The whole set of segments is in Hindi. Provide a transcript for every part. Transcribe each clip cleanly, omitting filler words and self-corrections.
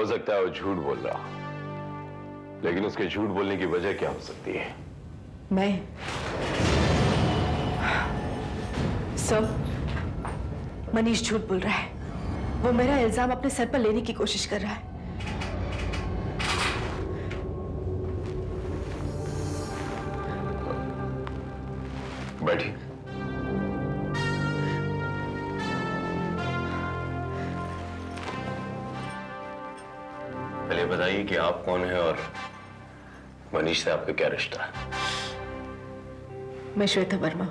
हो सकता है वो झूठ बोल रहा, लेकिन उसके झूठ बोलने की वजह क्या हो सकती है? मैं सब मनीष झूठ बोल रहा है। वो मेरा इल्जाम अपने सर पर लेने की कोशिश कर रहा है। बैठिए। पहले बताइए कि आप कौन हैं और मनीष से आपका क्या रिश्ता है? मैं श्वेता वर्मा,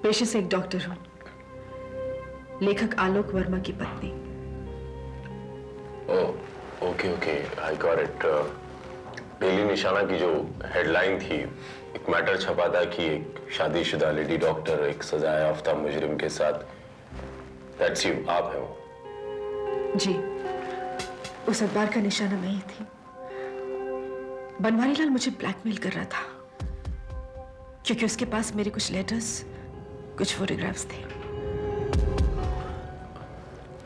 पेशे से एक डॉक्टर हूं, लेखक आलोक वर्मा की पत्नी। Oh, okay, I got it. Daily निशाना की जो हेडलाइन थी, एक मैटर छपा था कि एक शादीशुदा लेडी डॉक्टर एक सजाए याफ्ता मुजरिम के साथ। दैट्स यू, आप हैं वो? जी, उस अखबार का निशाना मैं ही थी। बनवारी लाल मुझे ब्लैकमेल कर रहा था क्योंकि उसके पास मेरे कुछ लेटर्स, कुछ फोटोग्राफ्स थे।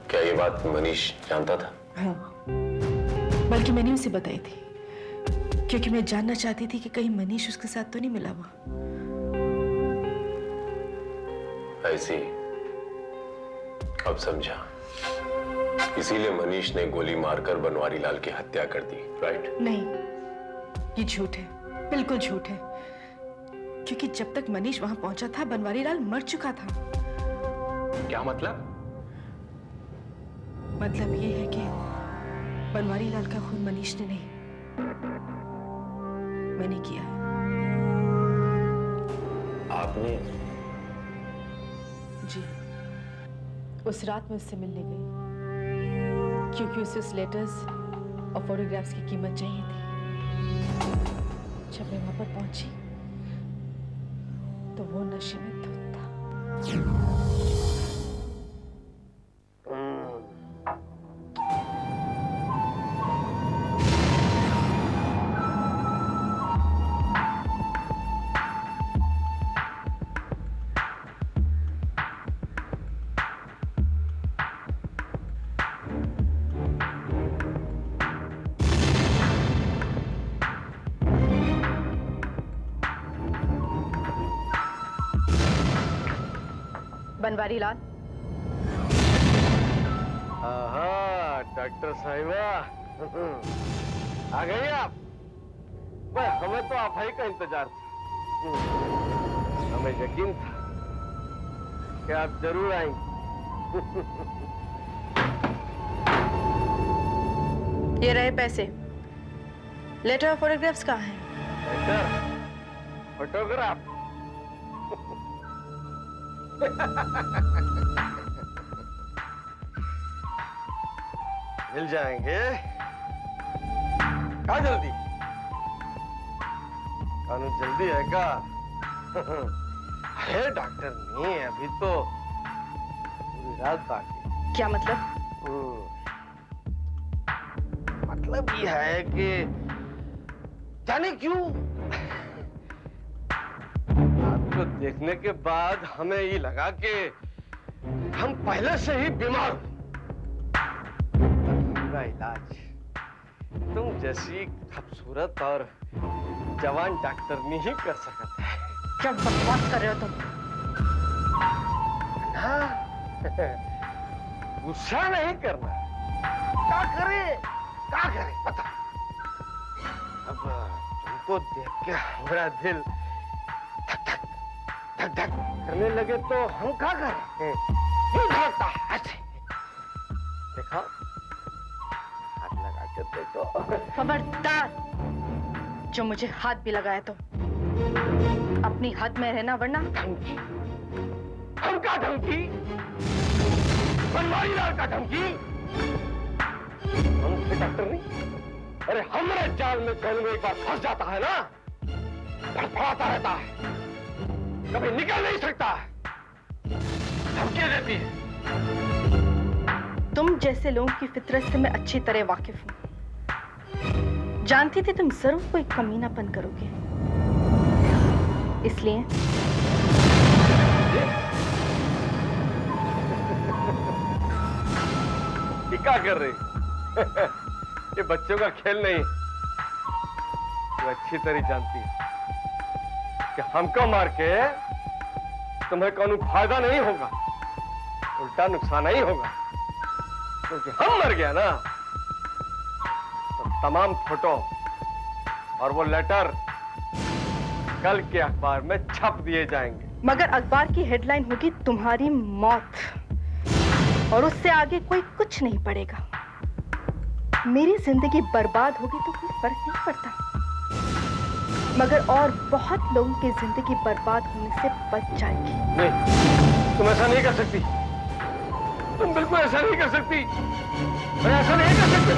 क्या ये बात मनीष जानता था? हाँ, बल्कि मैंने उसे बताई थी क्योंकि मैं जानना चाहती थी कि कहीं मनीष उसके साथ तो नहीं मिला हुआ। ऐसी, अब समझा। इसीलिए मनीष ने गोली मारकर बनवारी लाल की हत्या कर दी, राइट? नहीं, ये झूठ है, बिल्कुल झूठ है। क्योंकि जब तक मनीष वहां पहुंचा था, बनवारी लाल मर चुका था। क्या मतलब? मतलब ये है कि बनवारी लाल का खून मनीष ने नहीं, मैंने किया है। आपने? जी, उस रात में उससे मिलने गई क्योंकि उसे उस लेटर्स और फोटोग्राफ्स की कीमत चाहिए थी। जब मैं वहां पर पहुंची तो वो नशे में धुत था। बनवारी लाल। डॉक्टर साहिबा, आ गई आप? हमें तो आप ही का इंतजार था। हमें यकीन था कि आप जरूर आएंगे। ये रहे पैसे। लेटर और फोटोग्राफ्स कहाँ हैं? Letter, photograph? मिल जाएंगे। क्या जल्दी? कानून जल्दी है क्या? अरे डॉक्टर नहीं, अभी तो पूरी रात बाकी। क्या मतलब? मतलब ये है कि जाने क्यों आपको देखने के बाद हमें ये लगा कि हम पहले से ही बीमार हैं। पूरा इलाज तुम जैसी खूबसूरत और जवान डॉक्टर नहीं कर सकता है। क्या बकवास कर रहे हो तुम? गुस्सा नहीं करना। क्या करे पता। अब तुमको देख के हमारा दिल धक धक करने लगे तो हम क्या करें? क्यों धड़कता है ऐसे? देखो, हाथ लगा के देखो। खबरदार, जो मुझे हाथ भी लगाया तो अपनी हद में रहना, वरना धमकी। हम का धमकी? बनवारी लाल का धमकी? हम से डॉक्टर नहीं? अरे हमारे जाल में कहीं में एक बार फंस जाता है ना, फड़फड़ाता रहता है, कभी निकल नहीं सकता है, धमकी देती है। तुम जैसे लोगों की फितरत से मैं अच्छी तरह वाकिफ हूं। जानती थी तुम जरूर कोई कमीनापन करोगे, इसलिए क्या कर रही? ये बच्चों का खेल नहीं। तू अच्छी तरह जानती है कि हमको मार के तुम्हें कोई फायदा नहीं होगा, उल्टा नुकसान ही होगा। क्योंकि हम मर गया ना तो तमाम फोटो और वो लेटर कल के अखबार में छप दिए जाएंगे। मगर अखबार की हेडलाइन होगी तुम्हारी मौत, और उससे आगे कोई कुछ नहीं पड़ेगा। मेरी जिंदगी बर्बाद होगी तो कोई फर्क नहीं पड़ता, मगर और बहुत लोगों की जिंदगी बर्बाद होने से बच जाएगी। नहीं, तुम ऐसा नहीं कर सकती। तुम बिल्कुल ऐसा नहीं कर सकती। मैं ऐसा नहीं कर सकती।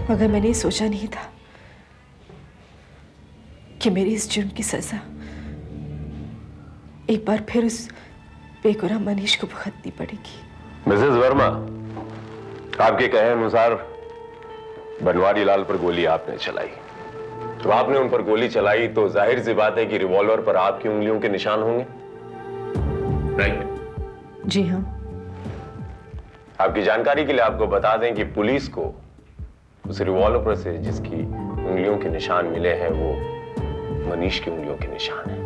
मगर मैंने सोचा नहीं था कि मेरी इस जुर्म की सजा एक बार फिर उस बेगुनाह मनीष को भुगतनी पड़ेगी। मिसेस वर्मा, आपके कहे अनुसार बनवारी लाल पर गोली आपने चलाई। तो आपने उन पर गोली चलाई तो जाहिर सी बात है कि रिवॉल्वर पर आपकी उंगलियों के निशान होंगे, राइट? जी हाँ। आपकी जानकारी के लिए आपको बता दें कि पुलिस को उस रिवॉल्वर से जिसकी उंगलियों के निशान मिले हैं वो मनीष की उंगलियों के निशान हैं।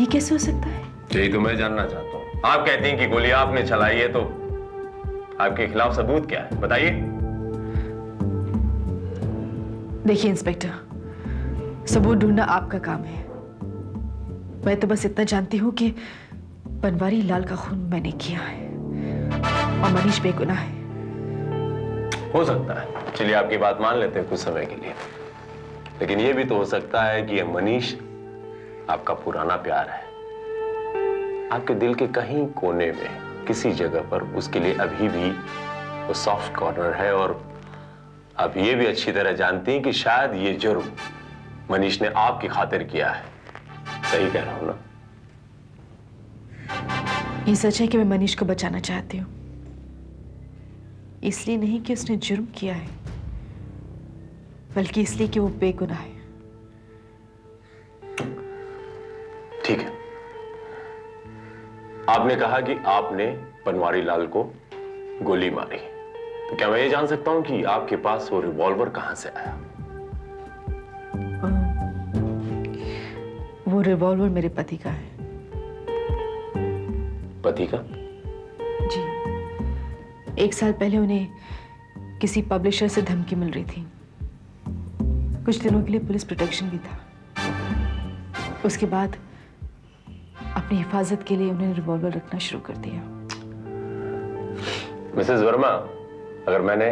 ये कैसे हो सकता है? यही तो मैं जानना चाहता हूं। आप कहती हैं कि गोली आपने चलाई है, तो आपके खिलाफ सबूत क्या है, बताइए। देखिए इंस्पेक्टर, सबूत ढूंढना आपका काम है। मैं तो बस इतना जानती हूं कि बनवारी लाल का खून मैंने किया है और मनीष बेगुनाह है। हो सकता है, चलिए आपकी बात मान लेते हैं कुछ समय के लिए, लेकिन यह भी तो हो सकता है कि यह मनीष आपका पुराना प्यार है। आपके दिल के कहीं कोने में किसी जगह पर उसके लिए अभी भी वो सॉफ्ट कॉर्नर है, और आप ये भी अच्छी तरह जानती हैं कि शायद ये जुर्म मनीष ने आपकी खातिर किया है। सही कह रहा हूं ना? ये सच है कि मैं मनीष को बचाना चाहती हूँ, इसलिए नहीं कि उसने जुर्म किया है, बल्कि इसलिए कि वो बेगुनाह है। ठीक है, आपने कहा कि आपने बनवारी लाल को गोली मारी, तो क्या मैं ये जान सकता हूं कि आपके पास वो रिवॉल्वर कहां से आया? वो रिवॉल्वर मेरे पति का है। पति का? जी, 1 साल पहले उन्हें किसी पब्लिशर से धमकी मिल रही थी। कुछ दिनों के लिए पुलिस प्रोटेक्शन भी था। उसके बाद अपनी हिफाजत के लिए उन्होंने रिवॉल्वर रखना शुरू कर दिया। मिसेस वर्मा, अगर मैंने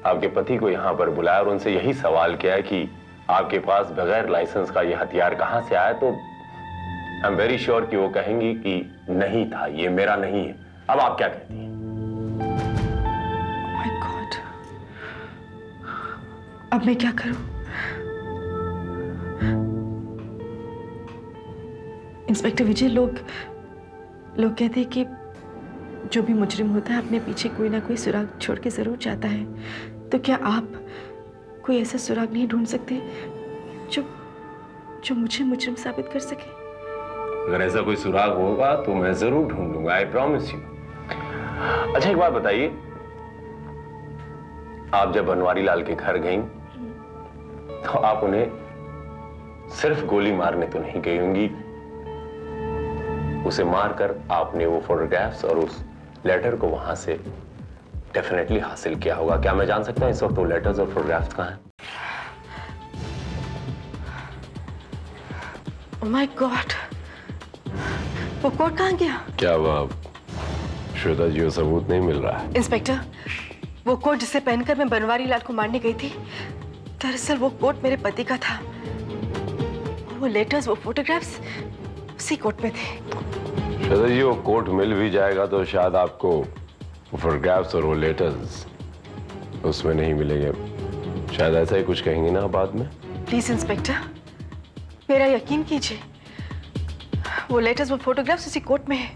आपके पति को यहां पर बुलाया और उनसे यही सवाल किया कि आपके पास बगैर लाइसेंस का यह हथियार कहां से आया, तो आई एम वेरी श्योर कि वो कहेंगी कि नहीं था, ये मेरा नहीं है। अब आप क्या कहती हैं? माय गॉड, अब मैं क्या करूं? इंस्पेक्टर विजय, लोग कहते हैं कि जो भी मुजरिम होता है अपने पीछे कोई ना कोई सुराग छोड़ के जरूर जाता है। तो क्या आप कोई ऐसा सुराग नहीं ढूंढ सकते जो मुझे मुजरिम साबित कर सके? अगर ऐसा कोई सुराग होगा तो मैं जरूर ढूंढूंगा, आई प्रॉमिस यू। अच्छा, एक बात बताइए, आप जब बनवारी लाल के घर गईं तो आप उन्हें सिर्फ गोली मारने तो नहीं गई होंगी, उसे मारकर आपने वो फोटोग्राफ्स और उस लेटर को वहां से डेफिनेटली हासिल किया होगा। क्या मैं जान सकता हूं इस वक्त वो लेटर्स और फोटोग्राफ्स कहां हैं? ओह माय गॉड, वो कोट कहां गया? क्या वह श्वेता जी को सबूत नहीं मिल रहा है? इंस्पेक्टर, वो कोट जिसे पहनकर मैं बनवारी लाल को मारने गई थी, दरअसल वो कोट मेरे पति का था। वो लेटर्स, वो फोटोग्राफ्स उसी कोट में थे। श्वेता जी, वो कोट मिल भी जाएगा तो शायद आपको वो फोटोग्राफ्स और वो लेटर्स उसमें नहीं मिलेंगे। शायद ऐसा ही कुछ कहेंगे ना बाद में। प्लीज इंस्पेक्टर, मेरा यकीन कीजिए, वो लेटर्स, वो फोटोग्राफ्स उसी कोट में है।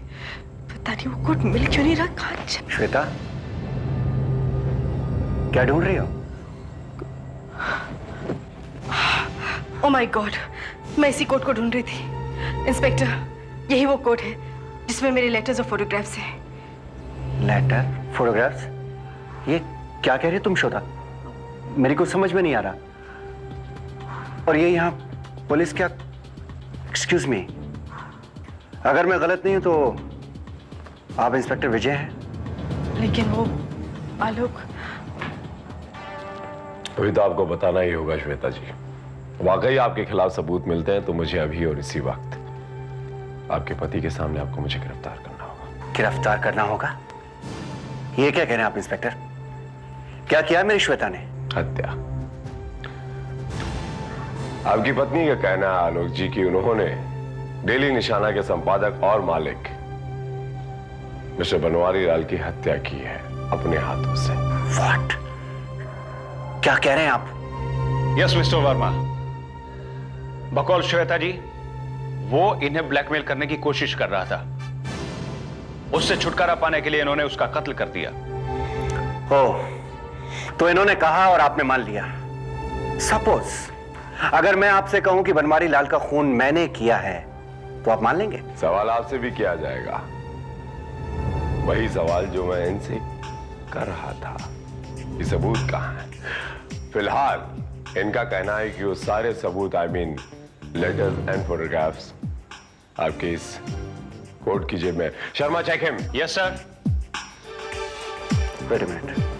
पता नहीं वो कोट मिल क्यों नहीं रहा, कहाँ नहीं चला। श्वेता, क्या ढूंढ रही हो? ओह माय गॉड, मैं इसी कोट को ढूंढ रही थी। इंस्पेक्टर, यही वो कोट है जिसमें मेरे लेटर्स और फोटोग्राफ्स हैं। Letter, photographs? ये क्या कह रही हो तुम श्वेता? मेरी कुछ समझ में नहीं आ रहा। और ये यहाँ पुलिस क्या? एक्सक्यूज मी, अगर मैं गलत नहीं हूं तो आप इंस्पेक्टर विजय हैं? लेकिन वो आलोक। अभी तो आपको बताना ही होगा श्वेता जी। वाकई आपके खिलाफ सबूत मिलते हैं तो मुझे अभी और इसी वक्त आपके पति के सामने आपको मुझे गिरफ्तार करना होगा। गिरफ्तार करना होगा? ये क्या कह रहे हैं आप इंस्पेक्टर? क्या किया मेरी श्वेता ने? हत्या। आपकी पत्नी का कहना है आलोक जी कि उन्होंने डेली निशाना के संपादक और मालिक मिस्टर बनवारी लाल की हत्या की है अपने हाथों से। What? क्या कह रहे हैं आप? यस मिस्टर वर्मा, बकौल श्वेता जी, वो इन्हें ब्लैकमेल करने की कोशिश कर रहा था। उससे छुटकारा पाने के लिए इन्होंने उसका कत्ल कर दिया। ओह, तो इन्होंने कहा और आपने मान लिया। सपोज अगर मैं आपसे कहूं कि बनवारी लाल का खून मैंने किया है तो आप मान लेंगे? सवाल आपसे भी किया जाएगा, वही सवाल जो मैं इनसे कर रहा था। ये सबूत कहां है? फिलहाल इनका कहना है कि वो सारे सबूत, I mean letters and photographs, आपके इस कोट की जेब में। Sharma, check him. Yes sir. Wait a minute.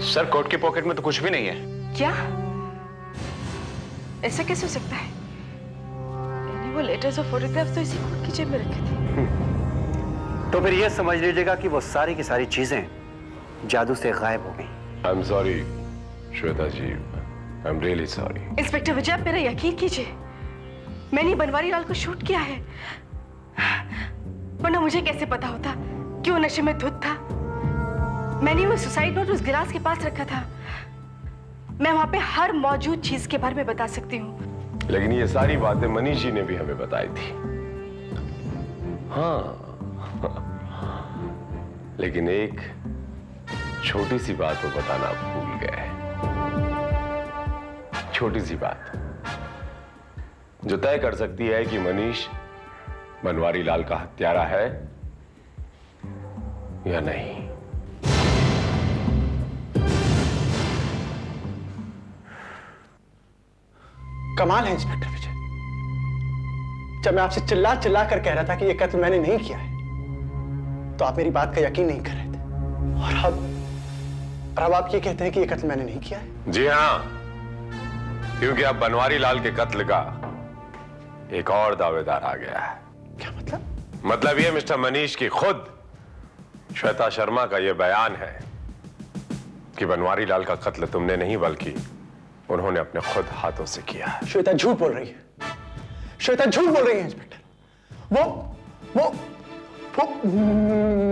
Sir, coat की पॉकेट में तो कुछ भी नहीं है। क्या? ऐसा कैसे हो सकता है? वो लेटर्स और फोटोग्राफ्स तो इसी कोट की जेब में रखे थे। तो फिर यह समझ लीजिएगा कि वो सारी की सारी चीजें जादू से गायब हो गई। I am sorry Shweta ji, I am really sorry. Inspector Vijay, आप मेरा यकीन कीजिए, मैंने बनवारी लाल को शूट किया है। वरना मुझे कैसे पता होता कि वो नशे में धुत था। मैंने वो सुसाइड नोट उस गिलास के पास रखा था। मैं वहां पे हर मौजूद चीज के बारे में बता सकती हूँ। लेकिन ये सारी बातें मनीष जी ने भी हमें बताई थी। हाँ, लेकिन एक छोटी सी बात वो बताना भूल गए। छोटी सी बात जो तय कर सकती है कि मनीष बनवारी लाल का हत्यारा है या नहीं। कमाल है इंस्पेक्टर विजय, जब मैं आपसे चिल्ला चिल्ला कर कह रहा था कि यह कत्ल मैंने नहीं किया है तो आप मेरी बात का यकीन नहीं कर रहे थे, और अब आप ये कहते हैं कि यह कत्ल मैंने नहीं किया है। जी हां, क्योंकि अब बनवारी लाल के कत्ल का एक और दावेदार आ गया है। क्या मतलब? मतलब ये मिस्टर मनीष की खुद श्वेता शर्मा का यह बयान है कि बनवारी लाल का कत्ल तुमने नहीं बल्कि उन्होंने अपने खुद हाथों से किया है। श्वेता झूठ बोल रही है। श्वेता झूठ बोल रही है इंस्पेक्टर। वो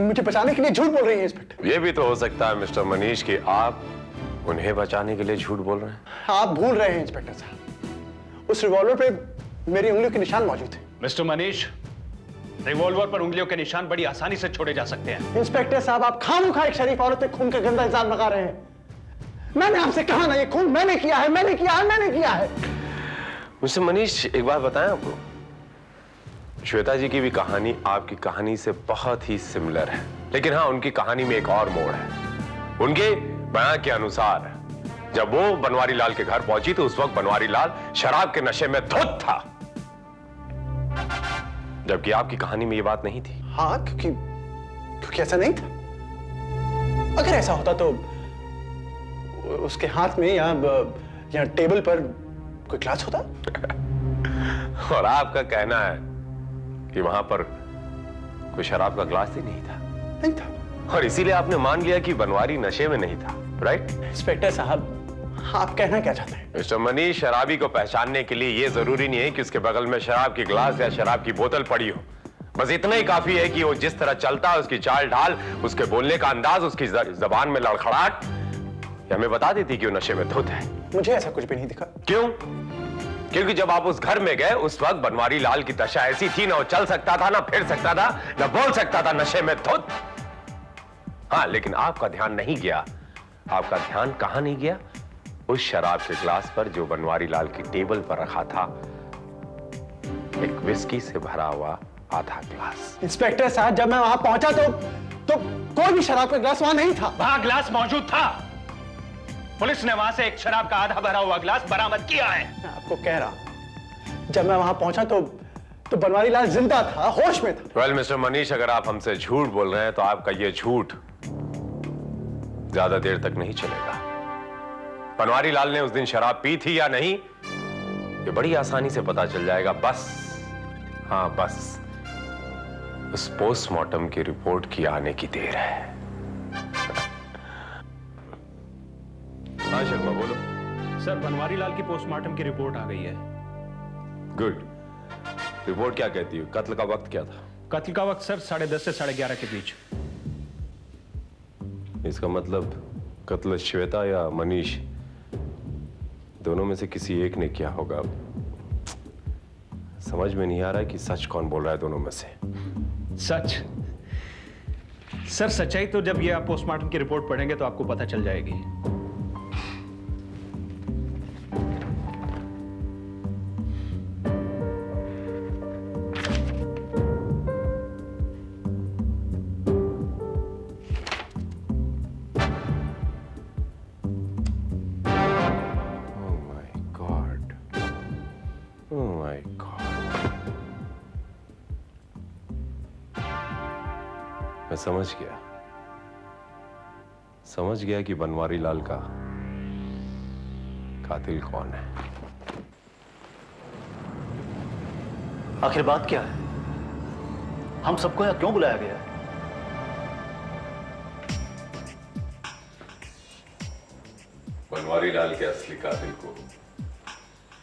मुझे बचाने के लिए झूठ बोल रही है इंस्पेक्टर। यह भी तो हो सकता है मिस्टर मनीष कि आप उन्हें बचाने के लिए झूठ बोल रहे हैं। आप भूल रहे हैं इंस्पेक्टर साहब, उस रिवॉल्वर पे मेरी उंगलियों के निशान मौजूद थे। मिस्टर मनीष, रिवॉल्वर पर उंगलियों के निशान बड़ी आसानी से छोड़े जा सकते हैं। इंस्पेक्टर साहब, आप खामोखा एक शरीफ औरत पे खून का गंदा इल्जाम लगा रहे हैं। मैंने आपसे कहा ना, ये खून मैंने किया है, मैंने किया है, मैंने किया है। मिस्टर मनीष, एक बात बताएं आपको, श्वेता जी की भी कहानी आपकी कहानी से बहुत ही सिमिलर है, लेकिन हाँ, उनकी कहानी में एक और मोड़ है। उनके बयान के अनुसार जब वो बनवारी लाल के घर पहुंची तो उस वक्त बनवारी लाल शराब के नशे में धुत था, जबकि आपकी कहानी में ये बात नहीं थी। हाँ, क्योंकि ऐसा नहीं था। अगर ऐसा होता तो उसके हाथ में या टेबल पर कोई ग्लास होता। और आपका कहना है कि वहां पर कोई शराब का ग्लास ही नहीं था। नहीं था। और इसीलिए आपने मान लिया कि बनवारी नशे में नहीं था, राइट? इंस्पेक्टर साहब, आप कहना क्या चाहते हैं? मिस्टर मनीष, शराबी को पहचानने के लिए यह जरूरी नहीं है कि उसके बगल में शराब की ग्लास या शराब की बोतल पड़ी हो। बस इतना ही काफी है कि वो जिस तरह चलता है, उसकी चाल ढाल, उसके बोलने का अंदाज, उसकी जबान में लड़खड़ाहट, ये हमें बता देती कि वो नशे में धुत है। मुझे ऐसा कुछ भी नहीं दिखा। क्यों? क्योंकि जब आप उस घर में गए उस वक्त बनवारी लाल की दशा ऐसी थी, ना वो चल सकता था, ना फिर सकता था, ना बोल सकता था, नशे में धुत। हाँ, लेकिन आपका ध्यान नहीं गया। आपका ध्यान कहां नहीं गया? उस शराब के ग्लास पर जो बनवारी लाल की टेबल पर रखा था, एक विस्की से भरा हुआ आधा ग्लास। इंस्पेक्टर साहब, जब मैं वहां पहुंचा तो कोई भी शराब का ग्लास वहां नहीं था। वहां ग्लास मौजूद था। पुलिस ने वहां से एक शराब का आधा भरा हुआ ग्लास बरामद किया है। मैं आपको कह रहा हूं, जब मैं वहां पहुंचा तो बनवारी लाल जिंदा था, होश में था। वेल मिस्टर मनीष, अगर आप हमसे झूठ बोल रहे हैं तो आपका यह झूठ ज्यादा देर तक नहीं चलेगा। बनवारी लाल ने उस दिन शराब पी थी या नहीं, ये बड़ी आसानी से पता चल जाएगा। बस, हाँ बस, उस पोस्टमार्टम की रिपोर्ट की आने की देर है। हाँ शर्मा, बोलो। सर, बनवारी लाल की पोस्टमार्टम की रिपोर्ट आ गई है। गुड। रिपोर्ट क्या कहती है? कत्ल का वक्त क्या था? कत्ल का वक्त सर 10:30 से 11:30 के बीच। इसका मतलब कत्ल श्वेता या मनीष, दोनों में से किसी एक ने किया होगा। समझ में नहीं आ रहा है कि सच कौन बोल रहा है दोनों में से। सच? सर, सच्चाई तो जब ये आप पोस्टमार्टम की रिपोर्ट पढ़ेंगे तो आपको पता चल जाएगी। मैं समझ गया कि बनवारी लाल का कातिल कौन है। आखिर बात क्या है? हम सबको यहां क्यों बुलाया गया है? बनवारी लाल के असली कातिल को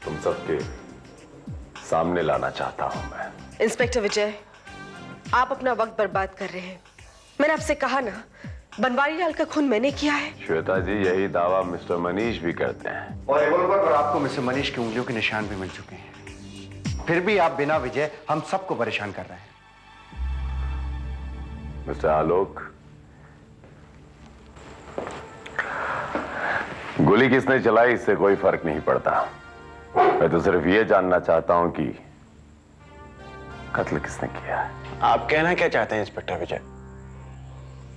तुम सबके सामने लाना चाहता हूं मैं। इंस्पेक्टर विजय, आप अपना वक्त बर्बाद कर रहे हैं। मैंने आपसे कहा ना, बनवारी लाल का खून मैंने किया है। श्वेता जी, यही दावा मिस्टर मनीष भी करते हैं। और रिवॉल्वर पर आपको मिस्टर मनीष की उंगलियों के निशान भी मिल चुके हैं। फिर भी आप बिना वजह हम सबको परेशान कर रहे हैं। मिस्टर आलोक, गोली किसने चलाई इससे कोई फर्क नहीं पड़ता। मैं तो सिर्फ ये जानना चाहता हूं कि कत्ल किसने किया है। आप कहना क्या चाहते हैं इंस्पेक्टर विजय?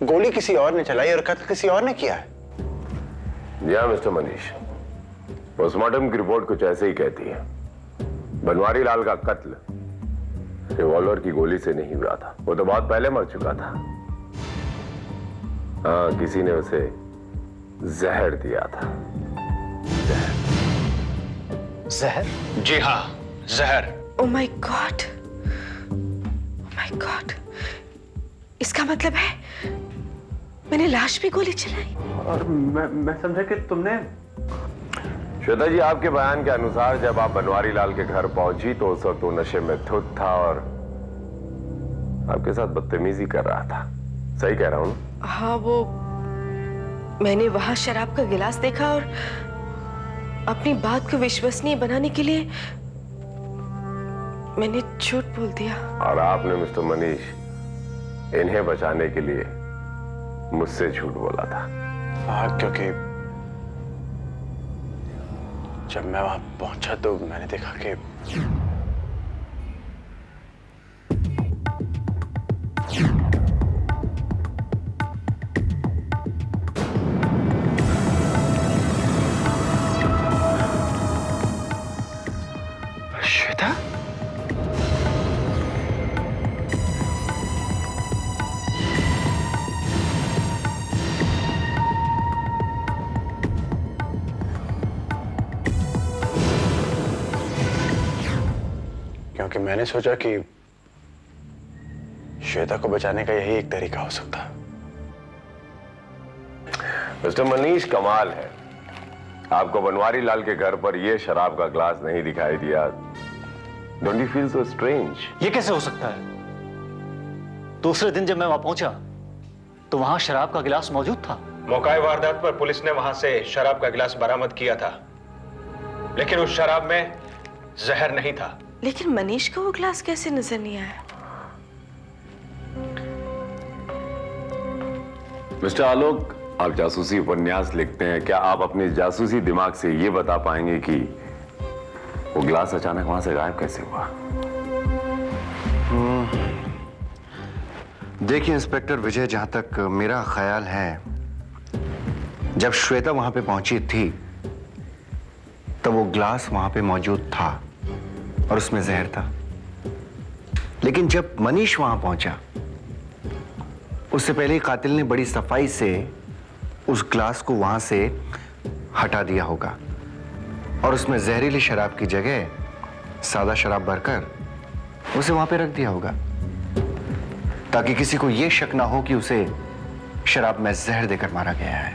गोली किसी और ने चलाई और कत्ल किसी और ने किया है? जी हाँ मिस्टर मनीष, पोस्टमार्टम की रिपोर्ट कुछ ऐसे ही कहती है। बनवारी लाल का कत्ल रिवॉल्वर की गोली से नहीं हुआ था, वो तो बहुत पहले मर चुका था। हाँ, किसी ने उसे जहर दिया था। जहर? जी हाँ, जहर। Oh my God, my God, इसका मतलब है मैंने लाश पे गोली चलाई। और मैं समझा कि तुमने। श्वेता जी, आपके बयान के अनुसार जब आप बनवारी लाल के घर पहुंची तो उस वक्त वो नशे में धुत था और आपके साथ बदतमीजी कर रहा था। सही कह रहा हूं ना? हाँ, वो मैंने वहां शराब का गिलास देखा और अपनी बात को विश्वसनीय बनाने के लिए मैंने झूठ बोल दिया। और आपने मिस्टर मनीष इन्हें बचाने के लिए मुझसे झूठ बोला था। हाँ, क्योंकि जब मैं वहां पहुंचा तो मैंने देखा कि श्वेता। मैंने सोचा कि श्वेता को बचाने का यही एक तरीका हो सकता है। मिस्टर मनीष, कमाल है, आपको बनवारी लाल के घर पर यह शराब का ग्लास नहीं दिखाई दिया। Don't you feel so strange? ये कैसे हो सकता है? दूसरे दिन जब मैं वहां पहुंचा तो वहां शराब का गिलास मौजूद था। मौका वारदात पर पुलिस ने वहां से शराब का गिलास बरामद किया था, लेकिन उस शराब में जहर नहीं था। लेकिन मनीष को वो ग्लास कैसे नजर नहीं आया? मिस्टर आलोक, आप जासूसी उपन्यास लिखते हैं, क्या आप अपने जासूसी दिमाग से यह बता पाएंगे कि वो ग्लास अचानक वहां से गायब कैसे हुआ? देखिए इंस्पेक्टर विजय, जहां तक मेरा ख्याल है, जब श्वेता वहां पे पहुंची थी तब वो ग्लास वहां पे मौजूद था और उसमें जहर था। लेकिन जब मनीष वहां पहुंचा उससे पहले ही कातिल ने बड़ी सफाई से उस ग्लास को वहां से हटा दिया होगा और उसमें जहरीली शराब की जगह सादा शराब भरकर उसे वहां पे रख दिया होगा, ताकि किसी को यह शक ना हो कि उसे शराब में जहर देकर मारा गया है।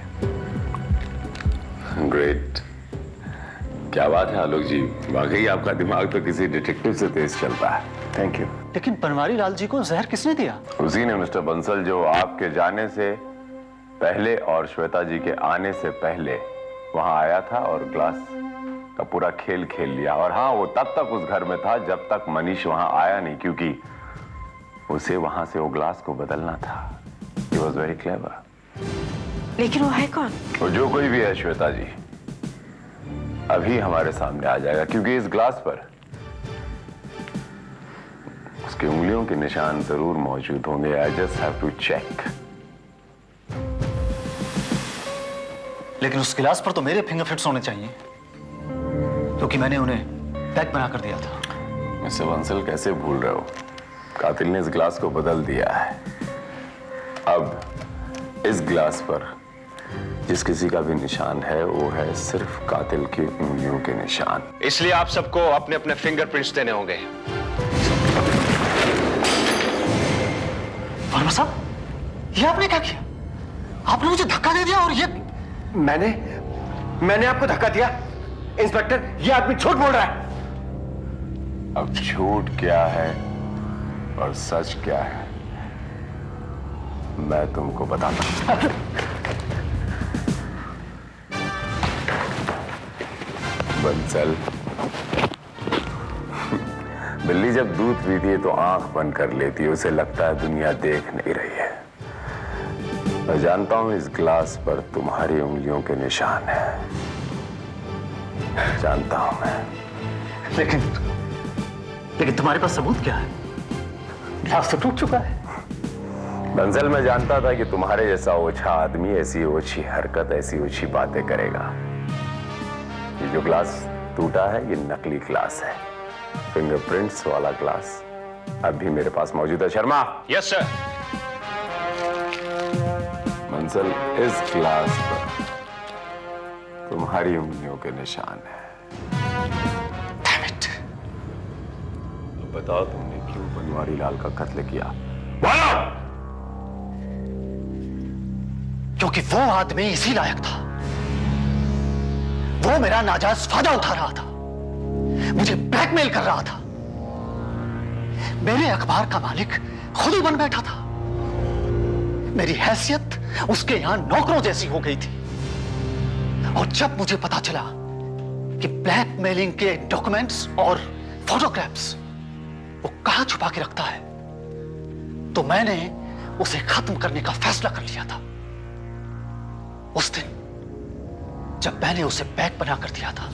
ग्रेट, क्या बात है आलोक जी, वाकई आपका दिमाग तो किसी डिटेक्टिव से तेज चलता है। Thank you. लेकिन बनवारी लाल जी को जहर किसने दिया? उसी ने मिस्टर बंसल, जो आपके जाने से पहले और श्वेता जी के आने से पहले वहां आया था और ग्लास का पूरा खेल खेल लिया। और हाँ, वो तब तक उस घर में था जब तक मनीष वहां आया नहीं, क्योंकि उसे वहां से वो ग्लास को बदलना था। He was very clever। लेकिन वो है कौन? वो जो कोई भी है श्वेता जी, अभी हमारे सामने आ जाएगा, क्योंकि इस ग्लास पर उसकी उंगलियों के निशान जरूर मौजूद होंगे। I just have to check. लेकिन उस गिलास पर तो मेरे फिंगरप्रिंट्स होने चाहिए, क्योंकि मैंने उन्हें पैक बना कर दिया था। मिस्टर बंसल, कैसे भूल रहे हो? कातिल ने इस ग्लास को बदल दिया है। अब इस ग्लास पर जिस किसी का भी निशान है वो है सिर्फ कातिल की उंगलियों के निशान। इसलिए आप सबको अपने अपने फिंगरप्रिंट्स देने होंगे। वर्मा साहब, ये आपने क्या किया? आपने मुझे धक्का दे दिया और ये मैंने आपको धक्का दिया? इंस्पेक्टर, ये आदमी झूठ बोल रहा है। अब झूठ क्या है और सच क्या है मैं तुमको बताता हूं। बंसल, बिल्ली जब दूध पीती है तो आंख बंद कर लेती है, उसे लगता है दुनिया देख नहीं रही है। मैं जानता हूं इस ग्लास पर तुम्हारी उंगलियों के निशान है, जानता हूं मैं। लेकिन तुम्हारे पास सबूत क्या है? ग्लास तो टूट चुका है। बंसल, मैं जानता था कि तुम्हारे जैसा ओछा आदमी ऐसी ओछी हरकत, ऐसी ओछी बातें करेगा। ये जो ग्लास टूटा है ये नकली ग्लास है, फिंगरप्रिंट्स वाला ग्लास अब भी मेरे पास मौजूद है। शर्मा। Yes sir. बंसल, इस ग्लास पर तुम्हारी उंगलियों के निशान है। बताओ, तुमने क्यों बनवारी लाल का कत्ल किया? बोलो। क्योंकि वो आदमी इसी लायक था। वो मेरा नाजायज फायदा उठा रहा था, मुझे ब्लैकमेल कर रहा था। मेरे अखबार का मालिक खुद ही बन बैठा था। मेरी हैसियत उसके यहां नौकरों जैसी हो गई थी। और जब मुझे पता चला कि ब्लैकमेलिंग के डॉक्यूमेंट्स और फोटोग्राफ्स वो कहां छुपा के रखता है, तो मैंने उसे खत्म करने का फैसला कर लिया था। उस दिन जब मैंने उसे पैक बना कर दिया था,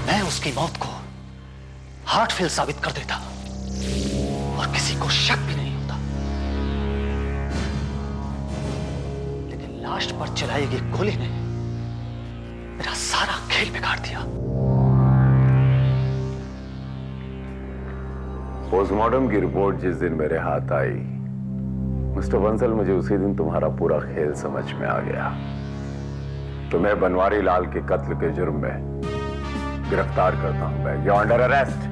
मैं उसकी मौत को हार्ट फेल साबित कर देता और किसी को शक भी नहीं होता। लेकिन लाश पर चलाई गई गोली ने मेरा सारा खेल बिगाड़ दिया। पोस्टमार्टम की रिपोर्ट जिस दिन मेरे हाथ आई, मिस्टर बंसल, मुझे उसी दिन तुम्हारा पूरा खेल समझ में आ गया। तुम्हें बनवारी लाल के कत्ल के जुर्म में गिरफ्तार करता हूं मैं। You under arrest.